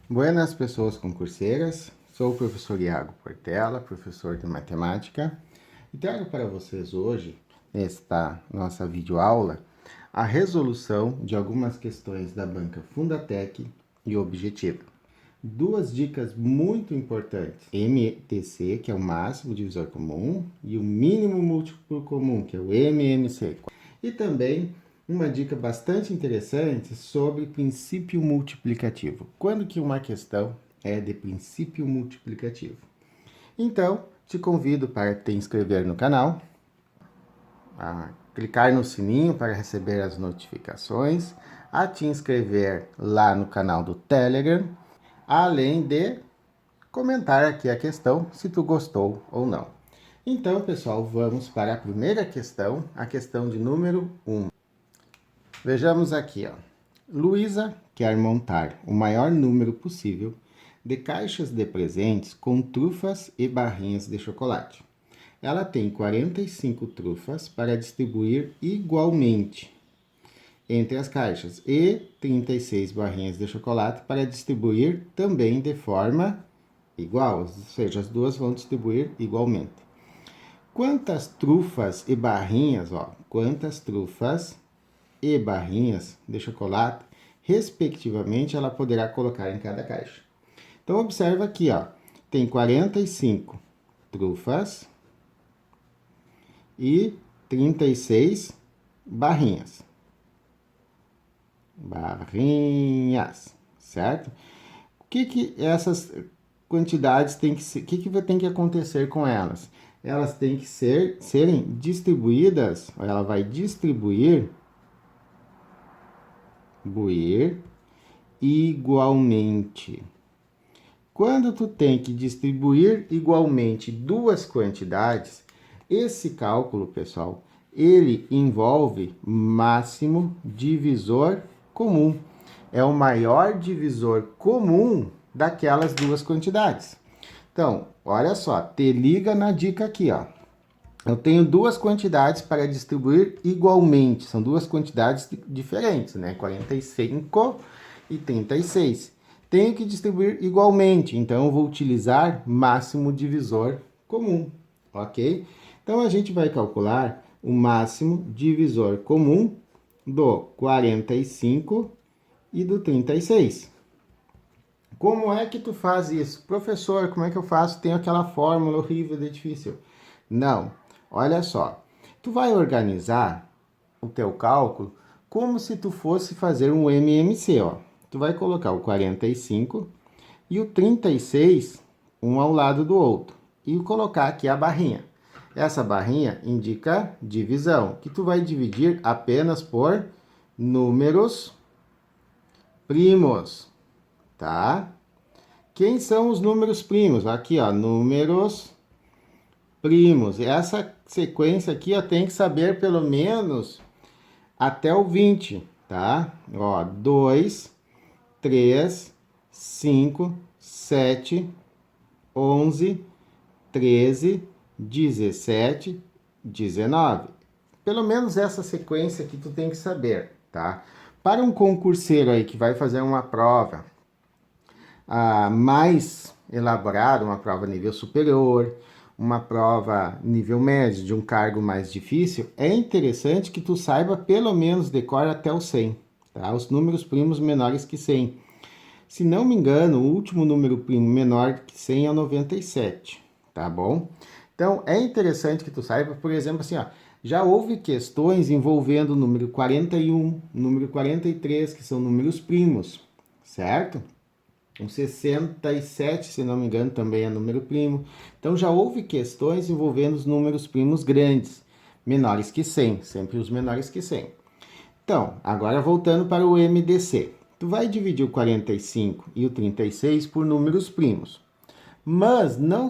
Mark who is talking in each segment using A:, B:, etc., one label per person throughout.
A: Buenas pessoas concurseiras, sou o professor Iago Portela, professor de matemática, e trago para vocês hoje, nesta nossa videoaula, a resolução de algumas questões da banca Fundatec e Objetiva. Duas dicas muito importantes, MTC, que é o máximo divisor comum, e o mínimo múltiplo comum, que é o MMC. E também uma dica bastante interessante sobre princípio multiplicativo. Quando que uma questão é de princípio multiplicativo? Então, te convido para te inscrever no canal, a clicar no sininho para receber as notificações, a te inscrever lá no canal do Telegram, além de comentar aqui a questão se tu gostou ou não. Então, pessoal, vamos para a primeira questão, a questão de número 1. Vejamos aqui, ó. Luísa quer montar o maior número possível de caixas de presentes com trufas e barrinhas de chocolate. Ela tem 45 trufas para distribuir igualmente entre as caixas e 36 barrinhas de chocolate para distribuir também de forma igual, ou seja, as duas vão distribuir igualmente. Quantas trufas e barrinhas, quantas trufas e barrinhas de chocolate, respectivamente, ela poderá colocar em cada caixa? Então, observa aqui, tem 45 trufas e 36 barrinhas. Certo? O que essas quantidades têm que ser, o que tem que acontecer com elas? Elas têm que serem distribuídas, ela vai distribuir igualmente. Quando tu tem que distribuir igualmente duas quantidades, esse cálculo, pessoal, ele envolve máximo divisor comum. É o maior divisor comum daquelas duas quantidades. Então, olha só, te liga na dica aqui, ó. Eu tenho duas quantidades para distribuir igualmente. São duas quantidades diferentes, né? 45 e 36. Tenho que distribuir igualmente, então eu vou utilizar máximo divisor comum, ok? Então, a gente vai calcular o máximo divisor comum do 45 e do 36. Como é que tu faz isso? Professor, como é que eu faço? Tenho aquela fórmula horrível e difícil. Não. Olha só, tu vai organizar o teu cálculo como se tu fosse fazer um MMC, ó. Tu vai colocar o 45 e o 36, um ao lado do outro, e colocar aqui a barrinha. Essa barrinha indica divisão, que tu vai dividir apenas por números primos, tá? Quem são os números primos? Aqui, ó, números primos. Essa sequência aqui, ó, tem que saber pelo menos até o 20, tá? Ó, 2, 3, 5, 7, 11, 13, 17, 19. Pelo menos essa sequência aqui tu tem que saber, tá? Para um concurseiro aí que vai fazer uma prova mais elaborada, uma prova nível superior, uma prova nível médio, de um cargo mais difícil, é interessante que tu saiba pelo menos decorar até o 100, tá? Os números primos menores que 100. Se não me engano, o último número primo menor que 100 é o 97, tá bom? Então, é interessante que tu saiba, por exemplo, assim, ó, já houve questões envolvendo o número 41, número 43, que são números primos, certo? O 67, se não me engano, também é número primo. Então, já houve questões envolvendo os números primos grandes, menores que 100, sempre os menores que 100. Então, agora voltando para o MDC. Tu vai dividir o 45 e o 36 por números primos. Mas não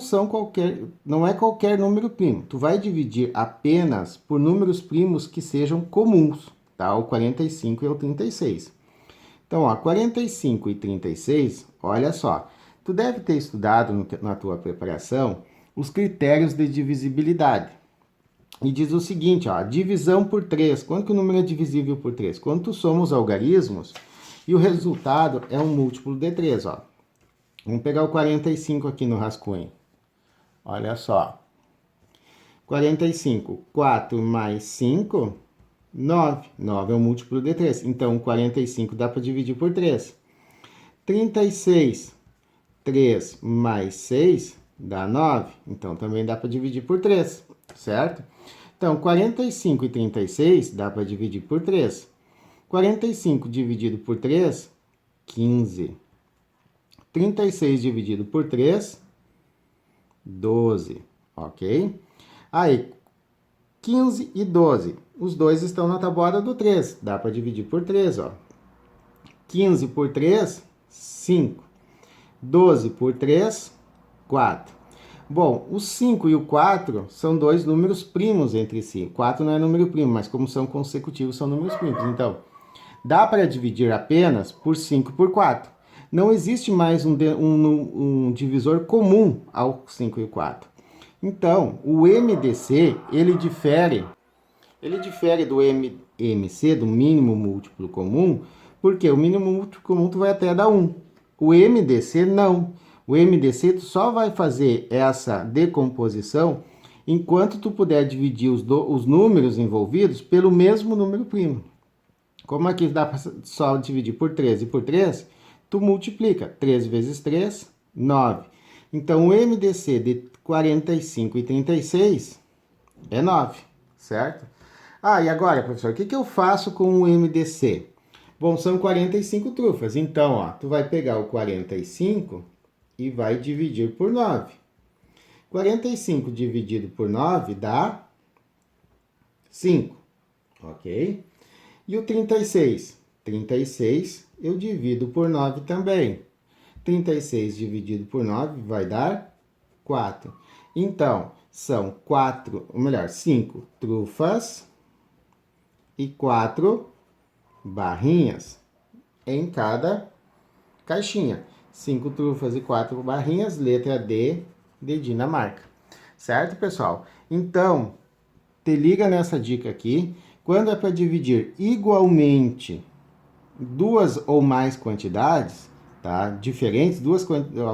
A: é qualquer número primo. Tu vai dividir apenas por números primos que sejam comuns, tá? O 45 e o 36. Então, ó, 45 e 36, olha só. Tu deve ter estudado na tua preparação os critérios de divisibilidade. E diz o seguinte, ó, divisão por 3. Quando que o número é divisível por 3? Quando tu soma os algarismos e o resultado é um múltiplo de 3, ó. Vamos pegar o 45 aqui no rascunho. Olha só. 45, 4 mais 5, 9. 9 é um múltiplo de 3. Então, 45 dá para dividir por 3. 36, 3 mais 6 dá 9. Então, também dá para dividir por 3, certo? Então, 45 e 36 dá para dividir por 3. 45 dividido por 3, 15. 36 dividido por 3, 12, ok? Aí, 15 e 12. Os dois estão na tabuada do 3. Dá para dividir por 3, ó. 15 por 3, 5. 12 por 3, 4. Bom, o 5 e o 4 são dois números primos entre si. O 4 não é número primo, mas como são consecutivos, são números primos. Então, dá para dividir apenas por 5 por 4. Não existe mais um divisor comum ao 5 e o 4. Então, o MDC, ele difere do MMC, do mínimo múltiplo comum, porque o mínimo múltiplo comum tu vai até dar 1. O MDC não. O MDC tu só vai fazer essa decomposição enquanto tu puder dividir os números envolvidos pelo mesmo número primo. Como aqui dá para só dividir por 3 e por 3, tu multiplica. 3 vezes 3, 9. Então, o MDC de 45 e 36 é 9, certo? Ah, e agora, professor, o que eu faço com o MDC? Bom, são 45 trufas. Então, ó, tu vai pegar o 45 e vai dividir por 9. 45 dividido por 9 dá 5, ok? E o 36? 36 eu divido por 9 também. 36 dividido por 9 vai dar 4. Então, são 5 trufas e 4 barrinhas em cada caixinha. 5 trufas e 4 barrinhas, letra D de Dinamarca. Certo, pessoal? Então, te liga nessa dica aqui. Quando é para dividir igualmente duas ou mais quantidades, tá? Diferentes,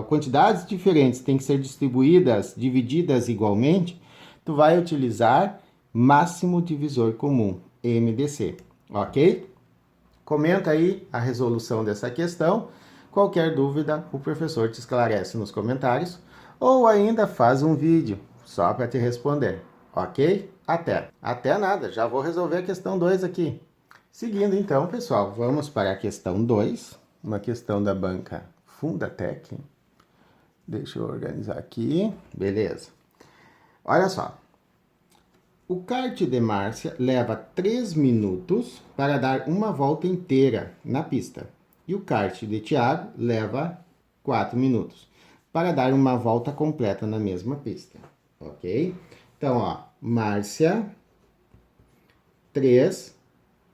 A: quantidades diferentes têm que ser distribuídas, divididas igualmente, tu vai utilizar máximo divisor comum, MDC, ok? Comenta aí a resolução dessa questão. Qualquer dúvida, o professor te esclarece nos comentários ou ainda faz um vídeo só para te responder, ok? Até nada, já vou resolver a questão 2 aqui. Seguindo então, pessoal, vamos para a questão 2, uma questão da banca Fundatec. Deixa eu organizar aqui, beleza. Olha só, o kart de Márcia leva 3 minutos para dar uma volta inteira na pista. E o kart de Tiago leva 4 minutos para dar uma volta completa na mesma pista, ok? Então, ó, Márcia, 3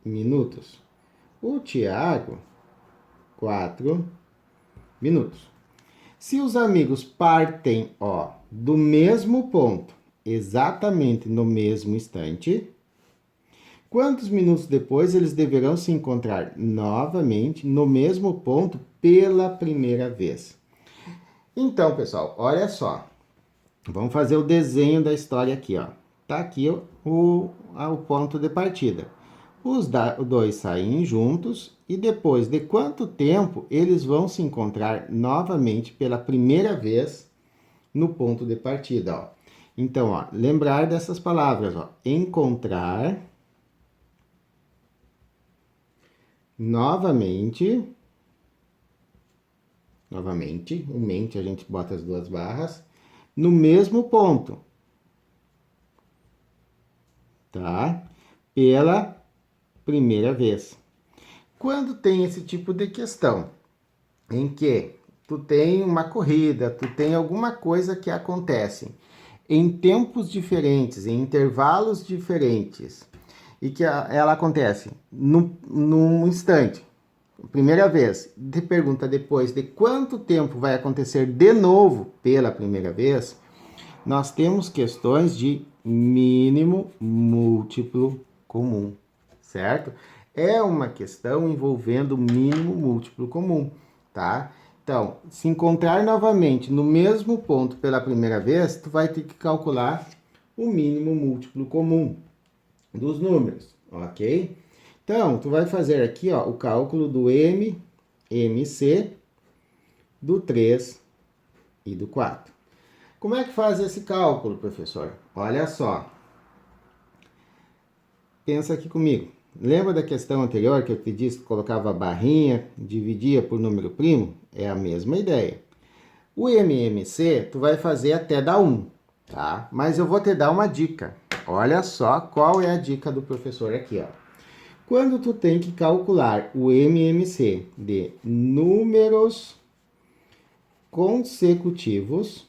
A: minutos. O Tiago, 4 minutos. Se os amigos partem, ó, do mesmo ponto, exatamente no mesmo instante, quantos minutos depois eles deverão se encontrar novamente no mesmo ponto pela primeira vez? Então, pessoal, olha só. Vamos fazer o desenho da história aqui, ó. Tá aqui o ponto de partida. Os dois saem juntos e depois de quanto tempo eles vão se encontrar novamente pela primeira vez no ponto de partida, ó. Então, ó, lembrar dessas palavras, ó. Encontrar novamente, o mente a gente bota as duas barras, no mesmo ponto, tá? Pela primeira vez. Quando tem esse tipo de questão, em que tu tem uma corrida, tu tem alguma coisa que acontece em tempos diferentes, em intervalos diferentes, e que ela acontece num instante, primeira vez, te pergunta depois de quanto tempo vai acontecer de novo pela primeira vez, nós temos questões de mínimo múltiplo comum, certo? É uma questão envolvendo mínimo múltiplo comum, tá? Então, se encontrar novamente no mesmo ponto pela primeira vez, tu vai ter que calcular o mínimo múltiplo comum dos números, ok? Então, tu vai fazer aqui, ó, o cálculo do MMC, do 3 e do 4. Como é que faz esse cálculo, professor? Olha só. Pensa aqui comigo. Lembra da questão anterior que eu te disse que colocava a barrinha, dividia por número primo? É a mesma ideia. O MMC, tu vai fazer até dar 1, tá? Mas eu vou te dar uma dica. Olha só qual é a dica do professor aqui, ó. Quando tu tem que calcular o MMC de números consecutivos,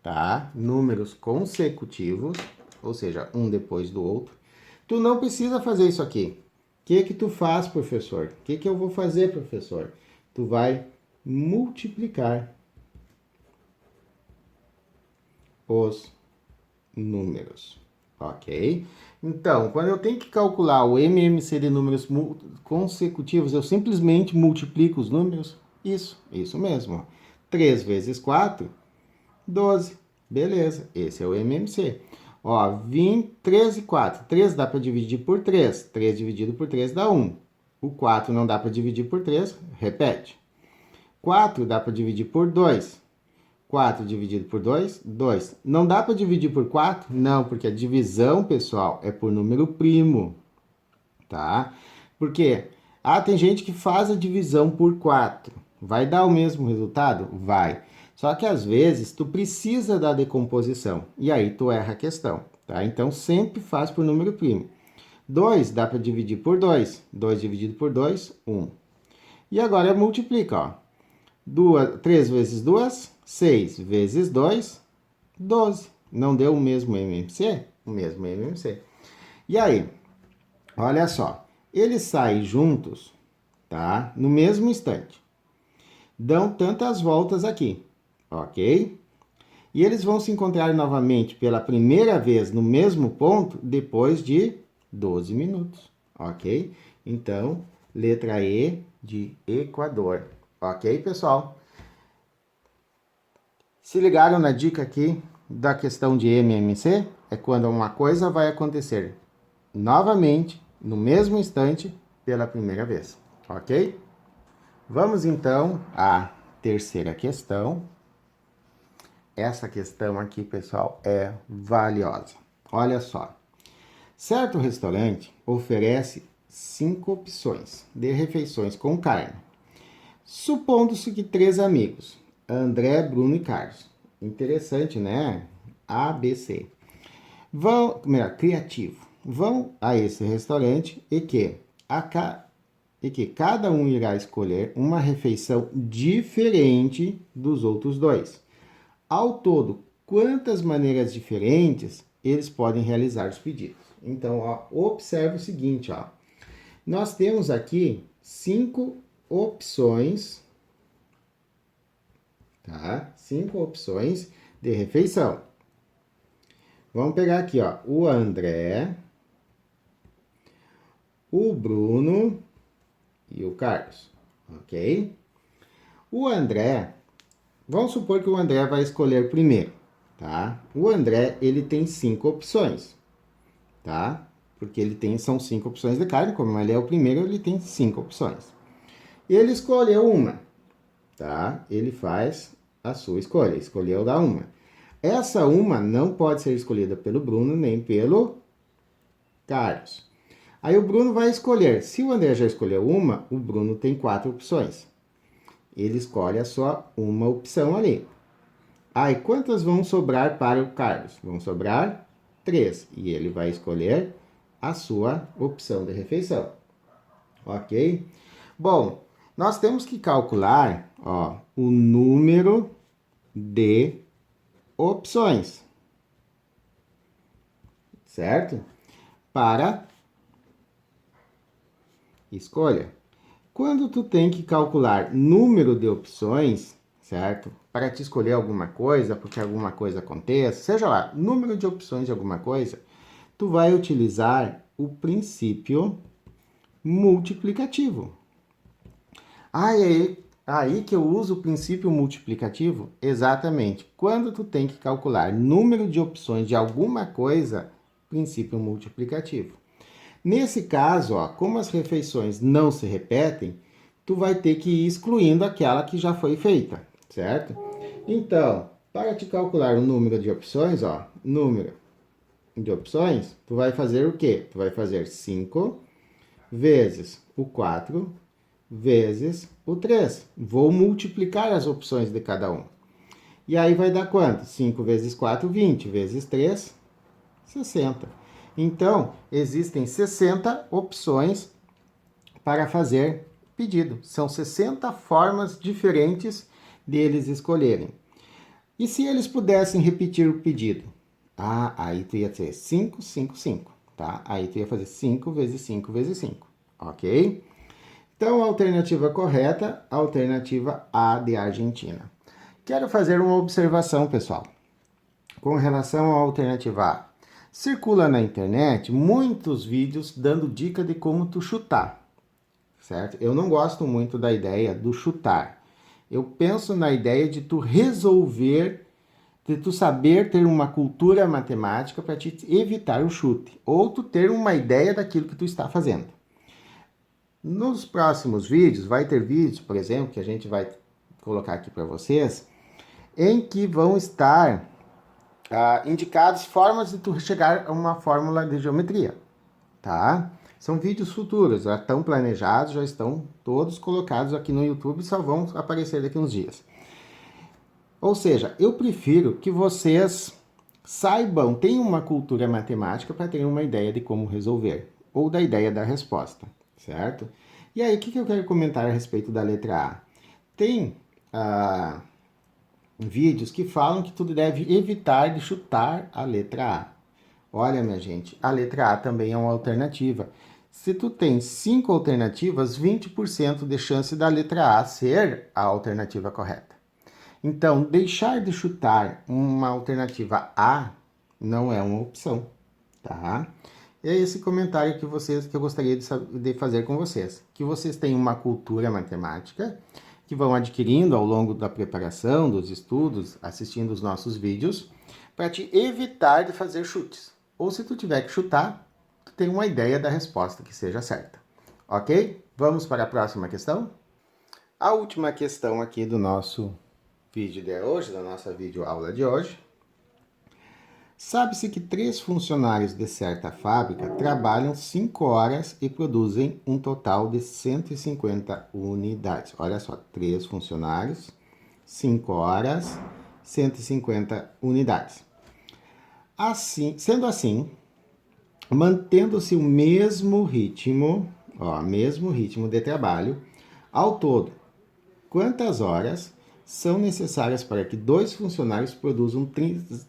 A: tá? Números consecutivos, ou seja, um depois do outro, tu não precisa fazer isso aqui. O que tu faz, professor? O que eu vou fazer, professor? Tu vai multiplicar os números, ok? Então, quando eu tenho que calcular o MMC de números consecutivos, eu simplesmente multiplico os números. Isso mesmo. 3 vezes 4, 12. Beleza, esse é o MMC. Ó, 13 e 4. 3 dá para dividir por 3. 3 dividido por 3 dá 1. O 4 não dá para dividir por 3, repete. 4 dá para dividir por 2. 4 dividido por 2, 2. Não dá para dividir por 4? Não, porque a divisão, pessoal, é por número primo, tá? Por quê? Tem gente que faz a divisão por 4. Vai dar o mesmo resultado? Vai. Só que às vezes tu precisa da decomposição e aí tu erra a questão, tá? Então sempre faz por número primo. 2 dá para dividir por 2. 2 dividido por 2, 1. E agora multiplica, ó. 3 vezes 2, 6 vezes 2, 12. Não deu o mesmo MMC? O mesmo MMC. E aí, olha só, eles saem juntos, tá? No mesmo instante. Dão tantas voltas aqui, ok? E eles vão se encontrar novamente pela primeira vez no mesmo ponto depois de 12 minutos, ok? Então, letra E de Equador. Ok, pessoal? Se ligaram na dica aqui da questão de MMC? É quando uma coisa vai acontecer novamente, no mesmo instante, pela primeira vez. Ok? Vamos então à terceira questão. Essa questão aqui, pessoal, é valiosa. Olha só. Certo restaurante oferece 5 opções de refeições com carne. Supondo-se que 3 amigos, André, Bruno e Carlos. Interessante, né? A, B, C. Criativo. Vão a esse restaurante e que cada um irá escolher uma refeição diferente dos outros dois. Ao todo, quantas maneiras diferentes eles podem realizar os pedidos? Então, ó, observe o seguinte, ó. Nós temos aqui 5 opções, tá? 5 opções de refeição. Vamos pegar aqui, ó, o André, o Bruno e o Carlos, ok? O André, vamos supor que o André vai escolher primeiro, tá? O André, ele tem 5 opções, tá? Porque são 5 opções de carne, como ele é o primeiro, ele tem 5 opções. Ele escolheu uma, tá? Ele faz a sua escolha, escolheu da uma. Essa uma não pode ser escolhida pelo Bruno nem pelo Carlos. Aí o Bruno vai escolher. Se o André já escolheu uma, o Bruno tem 4 opções. Ele escolhe só uma opção ali. Aí quantas vão sobrar para o Carlos? Vão sobrar 3. E ele vai escolher a sua opção de refeição. Ok? Bom, nós temos que calcular, ó, o número de opções, certo? Para escolha. Quando tu tem que calcular número de opções, certo? Para te escolher alguma coisa, porque alguma coisa aconteça, seja lá, número de opções de alguma coisa, tu vai utilizar o princípio multiplicativo. Aí que eu uso o princípio multiplicativo, exatamente. Quando tu tem que calcular número de opções de alguma coisa, princípio multiplicativo. Nesse caso, ó, como as refeições não se repetem, tu vai ter que ir excluindo aquela que já foi feita, certo? Então, para te calcular o número de opções, ó, número de opções, tu vai fazer o quê? Tu vai fazer 5 vezes o 4 vezes o 3. Vou multiplicar as opções de cada um. E aí vai dar quanto? 5 vezes 4, 20, vezes 3, 60. Então, existem 60 opções para fazer pedido. São 60 formas diferentes deles escolherem. E se eles pudessem repetir o pedido? Ah, aí tu ia ser 5, 5, 5, tá? Aí tu ia fazer 5 vezes 5 vezes 5, ok? Então, a alternativa correta, a alternativa A de Argentina. Quero fazer uma observação, pessoal. Com relação à alternativa A. Circula na internet muitos vídeos dando dica de como tu chutar, certo? Eu não gosto muito da ideia do chutar. Eu penso na ideia de tu resolver, de tu saber ter uma cultura matemática para te evitar o chute, ou tu ter uma ideia daquilo que tu está fazendo. Nos próximos vídeos, vai ter vídeos, por exemplo, que a gente vai colocar aqui para vocês, em que vão estar indicadas formas de tu chegar a uma fórmula de geometria, tá? São vídeos futuros, já estão planejados, já estão todos colocados aqui no YouTube e só vão aparecer daqui uns dias. Ou seja, eu prefiro que vocês saibam, tenham uma cultura matemática para ter uma ideia de como resolver, ou da ideia da resposta, certo? E aí, o que eu quero comentar a respeito da letra A? Tem vídeos que falam que tu deve evitar de chutar a letra A. Olha, minha gente, a letra A também é uma alternativa. Se tu tem 5 alternativas, 20% de chance da letra A ser a alternativa correta. Então, deixar de chutar uma alternativa A não é uma opção, tá? É esse comentário que eu gostaria de fazer com vocês. Que vocês tenham uma cultura matemática, que vão adquirindo ao longo da preparação, dos estudos, assistindo os nossos vídeos, para te evitar de fazer chutes. Ou se tu tiver que chutar, tu tem uma ideia da resposta que seja certa. Ok? Vamos para a próxima questão? A última questão aqui do nosso vídeo de hoje, da nossa videoaula de hoje. Sabe-se que 3 funcionários de certa fábrica trabalham 5 horas e produzem um total de 150 unidades. Olha só, 3 funcionários, 5 horas, 150 unidades. Assim, sendo assim, mantendo-se o mesmo ritmo de trabalho, ao todo, quantas horas são necessárias para que 2 funcionários produzam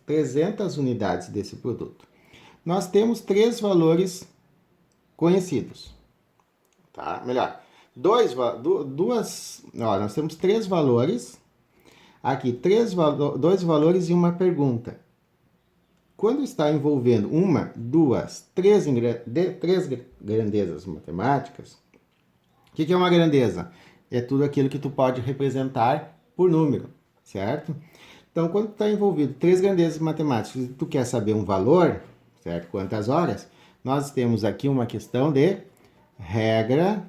A: 300 unidades desse produto? Nós temos 3 valores conhecidos, tá? Melhor, nós temos 3 valores, aqui, 2 valores e uma pergunta. Quando está envolvendo 1, 2, 3 grandezas matemáticas, o que é uma grandeza? É tudo aquilo que tu pode representar por número, certo? Então, quando está envolvido 3 grandezas matemáticas e tu quer saber um valor, certo? Quantas horas? Nós temos aqui uma questão de regra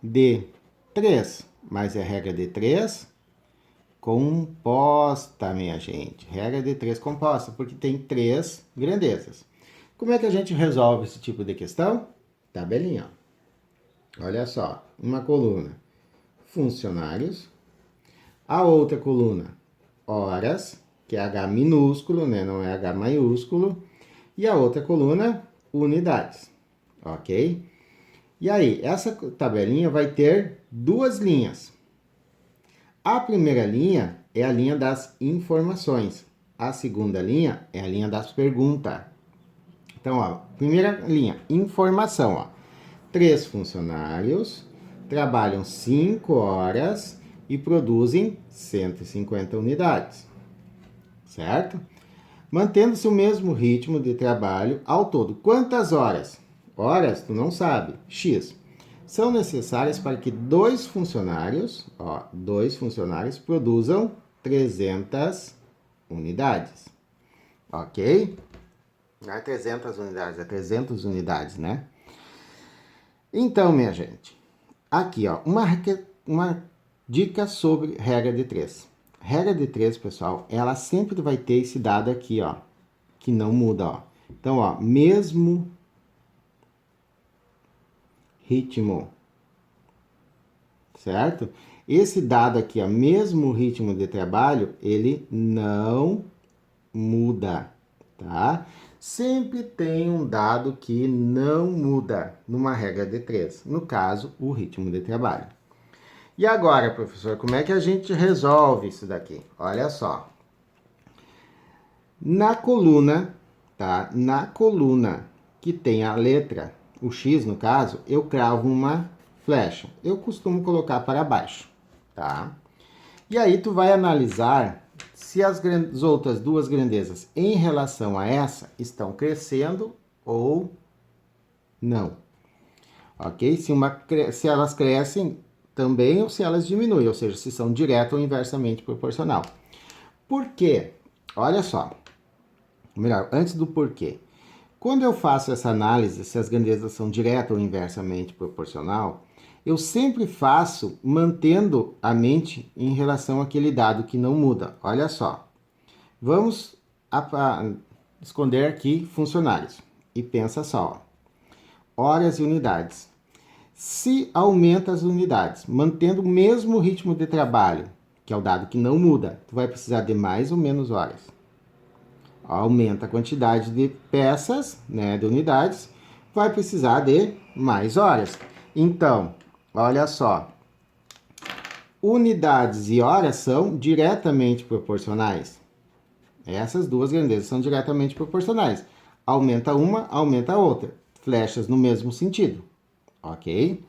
A: de 3, mas é regra de 3 composta, minha gente. Regra de 3 composta, porque tem 3 grandezas. Como é que a gente resolve esse tipo de questão? Tabelinha, ó. Olha só, uma coluna, funcionários. A outra coluna, horas, que é H minúsculo, né? Não é H maiúsculo. E a outra coluna, unidades, ok? E aí, essa tabelinha vai ter 2 linhas. A primeira linha é a linha das informações. A segunda linha é a linha das perguntas. Então, ó, primeira linha, informação, ó. 3 funcionários trabalham 5 horas e produzem 150 unidades, certo? Mantendo-se o mesmo ritmo de trabalho ao todo. Quantas horas? Horas, tu não sabe. X. são necessárias para que dois funcionários produzam 300 unidades. Ok? Não é 300 unidades, é 300 unidades, né? Então, minha gente, aqui, ó, uma dica sobre regra de 3. Regra de 3, pessoal, ela sempre vai ter esse dado aqui, ó, que não muda, ó. Então, ó, mesmo ritmo, certo? Esse dado aqui, ó, mesmo ritmo de trabalho, ele não muda, tá? Sempre tem um dado que não muda numa regra de 3, no caso, o ritmo de trabalho. E agora, professor, como é que a gente resolve isso daqui? Olha só. Na coluna, tá? Na coluna que tem a letra, o X no caso, eu cravo uma flecha. Eu costumo colocar para baixo, tá? E aí tu vai analisar se as outras duas grandezas em relação a essa estão crescendo ou não. Ok? Se elas crescem também ou se elas diminuem, ou seja, se são direto ou inversamente proporcional. Por quê? Olha só. Melhor, antes do porquê. Quando eu faço essa análise, se as grandezas são direta ou inversamente proporcional, eu sempre faço mantendo a mente em relação àquele dado que não muda. Olha só. Vamos esconder aqui funcionários. E pensa só. Horas e unidades. Se aumenta as unidades, mantendo o mesmo ritmo de trabalho, que é o dado que não muda, tu vai precisar de mais ou menos horas. Aumenta a quantidade de peças, né, de unidades, vai precisar de mais horas. Então, olha só, unidades e horas são diretamente proporcionais. Essas duas grandezas são diretamente proporcionais. Aumenta uma, aumenta a outra. Flechas no mesmo sentido, ok?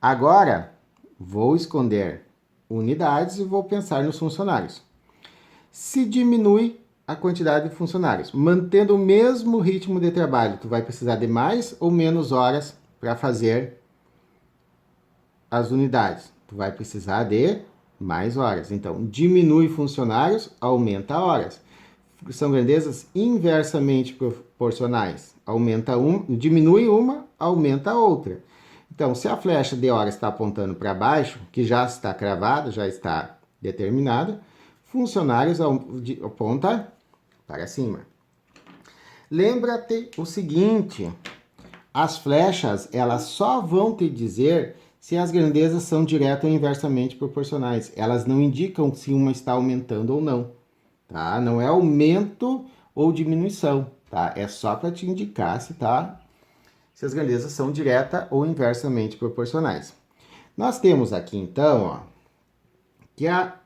A: Agora, vou esconder unidades e vou pensar nos funcionários. Se diminui a quantidade de funcionários, mantendo o mesmo ritmo de trabalho, tu vai precisar de mais ou menos horas para fazer as unidades. Tu vai precisar de mais horas. Então, diminui funcionários, aumenta horas. São grandezas inversamente proporcionais. Diminui uma, aumenta a outra. Então, se a flecha de horas está apontando para baixo, que já está cravada, já está determinada, funcionários aponta para cima. Lembra-te o seguinte, as flechas, elas só vão te dizer se as grandezas são direta ou inversamente proporcionais. Elas não indicam se uma está aumentando ou não, tá? Não é aumento ou diminuição, tá? É só para te indicar se as grandezas são direta ou inversamente proporcionais. Nós temos aqui, então, ó, que a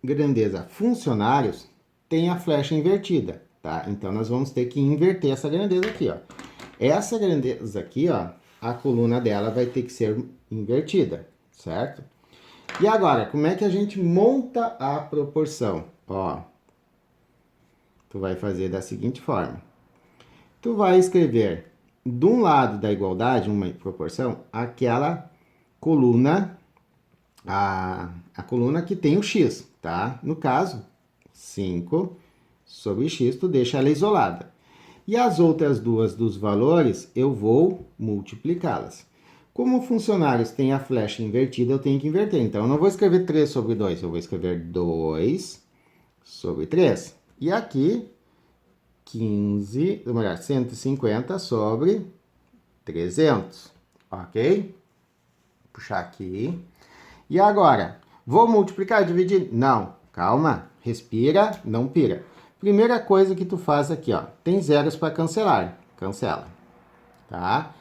A: grandeza funcionários tem a flecha invertida, tá? Então, nós vamos ter que inverter essa grandeza aqui, ó. Essa grandeza aqui, ó, a coluna dela vai ter que ser invertida, certo? E agora, como é que a gente monta a proporção? Ó, tu vai fazer da seguinte forma. Tu vai escrever de um lado da igualdade, uma proporção, aquela coluna, a coluna que tem o x, tá? No caso, 5 sobre x, tu deixa ela isolada. E as outras duas dos valores, eu vou multiplicá-las. Como funcionários têm a flecha invertida, eu tenho que inverter. Então, eu não vou escrever 3 sobre 2, eu vou escrever 2 sobre 3. E aqui, 150 sobre 300, ok? Vou puxar aqui. E agora, vou multiplicar e dividir? Não, calma, respira, não pira. Primeira coisa que tu faz aqui, ó, tem zeros para cancelar, cancela, tá?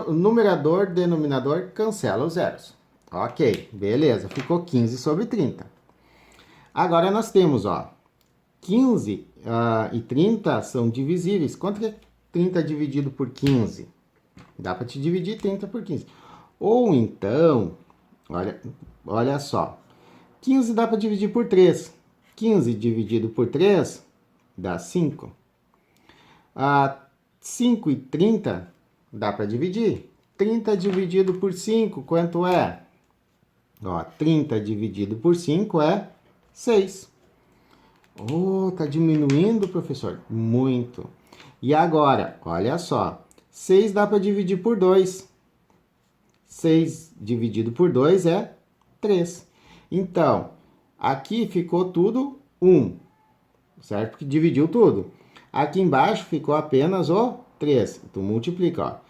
A: Numerador, denominador, cancela os zeros. Ok, beleza, ficou 15 sobre 30. Agora nós temos, ó, 15 e 30 são divisíveis. Quanto que é 30 dividido por 15? Dá para te dividir 30 por 15. Ou então, olha só, 15 dá para dividir por 3. 15 dividido por 3 dá 5. 5 e 30 dá para dividir. 30 dividido por 5, quanto é? Ó, 30 dividido por 5 é 6. Oh, tá diminuindo, professor? Muito. E agora, olha só. 6 dá para dividir por 2. 6 dividido por 2 é 3. Então, aqui ficou tudo 1, certo? Porque dividiu tudo. Aqui embaixo ficou apenas o 3. Então, multiplica, ó.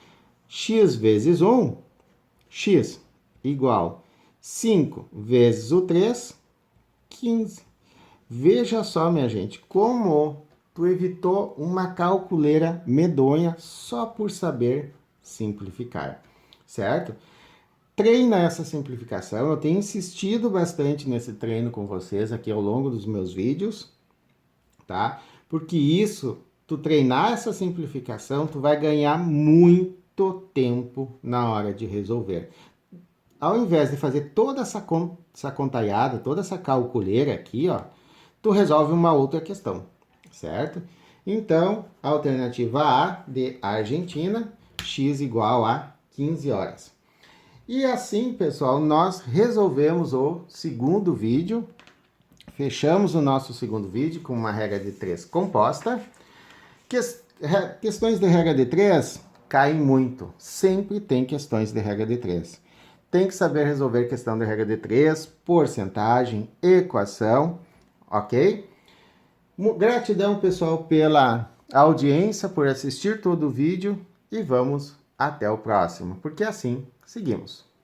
A: X vezes 1, x, igual 5 vezes o 3, 15. Veja só, minha gente, como tu evitou uma calculeira medonha só por saber simplificar, certo? Treina essa simplificação. Eu tenho insistido bastante nesse treino com vocês aqui ao longo dos meus vídeos, tá? Porque isso, tu treinar essa simplificação, tu vai ganhar muito tempo na hora de resolver. Ao invés de fazer toda essa contaiada, toda essa calculeira aqui, ó, tu resolve uma outra questão, certo? Então, alternativa A de Argentina, x igual a 15 horas. E assim, pessoal, nós resolvemos o segundo vídeo. Fechamos o nosso segundo vídeo com uma regra de 3 composta. Questões de regra de 3 caem muito. Sempre tem questões de regra de 3. Tem que saber resolver questão de regra de 3, porcentagem, equação, ok? Gratidão, pessoal, pela audiência, por assistir todo o vídeo e vamos até o próximo, porque assim seguimos.